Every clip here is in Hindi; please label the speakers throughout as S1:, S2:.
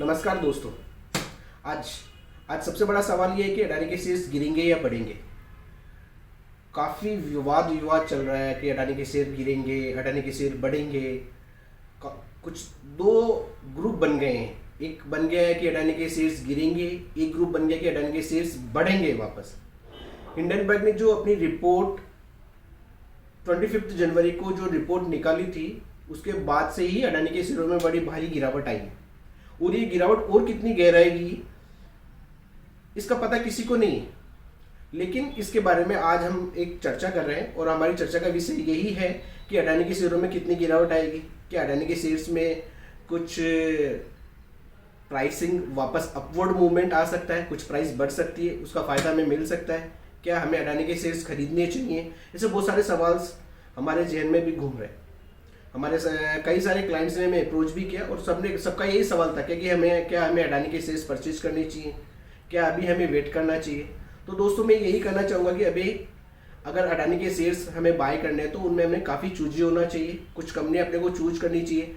S1: नमस्कार दोस्तों। आज आज सबसे बड़ा सवाल ये है कि अडानी के शेयर्स गिरेंगे या बढ़ेंगे। काफ़ी विवाद चल रहा है कि अडानी के शेयर गिरेंगे, अडानी के शेयर बढ़ेंगे। कुछ दो ग्रुप बन गए हैं। एक बन गया है कि अडानी के शेयर्स गिरेंगे, एक ग्रुप बन गया कि अडानी के शेयर्स बढ़ेंगे वापस। इंडियन बैंक ने जो अपनी रिपोर्ट 25 जनवरी को जो रिपोर्ट निकाली थी, उसके बाद से ही अडानी के शेयरों में बड़ी भारी गिरावट आई है। और ये गिरावट और कितनी गहराएगी इसका पता किसी को नहीं है, लेकिन इसके बारे में आज हम एक चर्चा कर रहे हैं। और हमारी चर्चा का विषय यही है कि अडानी के शेयरों में कितनी गिरावट आएगी, क्या अडानी के शेयर्स में कुछ प्राइसिंग वापस अपवर्ड मूवमेंट आ सकता है, कुछ प्राइस बढ़ सकती है, उसका फायदा हमें मिल सकता है, क्या हमें अडानी के शेयर्स खरीदने चाहिए। ऐसे बहुत सारे सवाल हमारे जहन में भी घूम रहे हैं। हमारे कई सारे क्लाइंट्स ने हमें अप्रोच भी किया और सबका यही सवाल था कि हमें अडानी के शेयर्स परचेज करने चाहिए, क्या अभी हमें वेट करना चाहिए। तो दोस्तों मैं यही कहना चाहूँगा कि अभी अगर अडानी के शेयर्स हमें बाय करने हैं तो उनमें हमें काफ़ी चूजी होना चाहिए, कुछ कंपनियां अपने को चूज करनी चाहिए।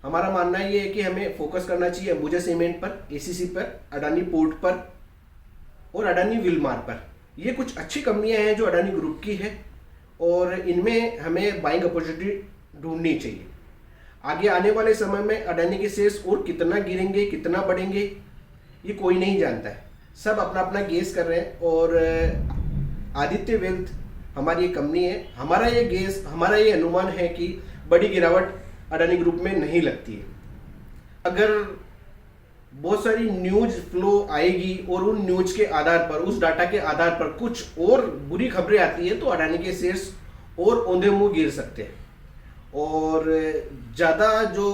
S1: हमारा मानना ये है कि हमें फोकस करना चाहिए अंबुजा सीमेंट पर, एसीसी पर, अडानी पोर्ट पर और अडानी विलमार पर। ये कुछ अच्छी कंपनियां हैं जो अडानी ग्रुप की है और इनमें हमें बाइंग अपॉर्चुनिटी ढूंढनी चाहिए। आगे आने वाले समय में अडानी के शेयर्स और कितना गिरेंगे, कितना बढ़ेंगे, ये कोई नहीं जानता है। सब अपना अपना गेस कर रहे हैं और आदित्य वेल्थ हमारी ये कंपनी है, हमारा ये अनुमान है कि बड़ी गिरावट अडानी ग्रुप में नहीं लगती है। अगर बहुत सारी न्यूज फ्लो आएगी और उन न्यूज के आधार पर, उस डाटा के आधार पर कुछ और बुरी खबरें आती है तो अडानी के शेयर्स और औंधे मुंह गिर सकते हैं। और ज़्यादा जो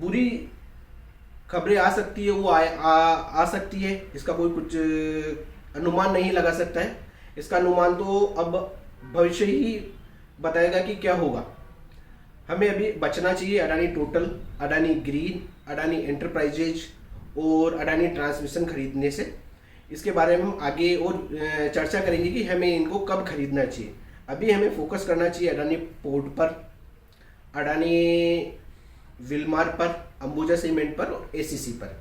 S1: बुरी खबरें आ सकती है वो आ सकती है, इसका कोई कुछ अनुमान नहीं लगा सकता है। इसका अनुमान तो अब भविष्य ही बताएगा कि क्या होगा। हमें अभी बचना चाहिए Adani total, Adani green, Adani enterprises और अडानी ट्रांसमिशन खरीदने से। इसके बारे में हम आगे और चर्चा करेंगे कि हमें इनको कब खरीदना चाहिए। अभी हमें फोकस करना चाहिए अडानी पोर्ट पर, अडानी विलमार पर, अंबुजा सीमेंट पर और एसीसी पर।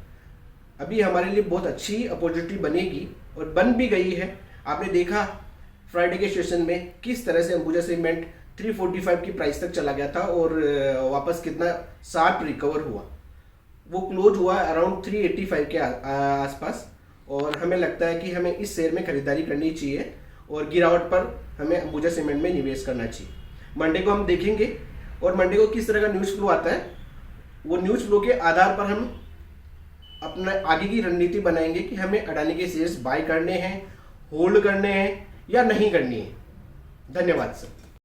S1: अभी हमारे लिए बहुत अच्छी अपॉर्चुनिटी बनेगी और बन भी गई है। आपने देखा फ्राइडे के सेशन में किस तरह से अंबुजा सीमेंट 345 की प्राइस तक चला गया था और वापस कितना शार्प रिकवर हुआ। वो क्लोज हुआ अराउंड 385 के आसपास। और हमें लगता है कि हमें इस शेयर में खरीदारी करनी चाहिए और गिरावट पर हमें अंबुजा सीमेंट में निवेश करना चाहिए। मंडे को हम देखेंगे और मंडे को किस तरह का न्यूज़ फ्लो आता है, वो न्यूज़ फ्लो के आधार पर हम अपना आगे की रणनीति बनाएंगे कि हमें अडानी के शेयर्स बाय करने हैं, होल्ड करने हैं या नहीं करनी है। धन्यवाद सर।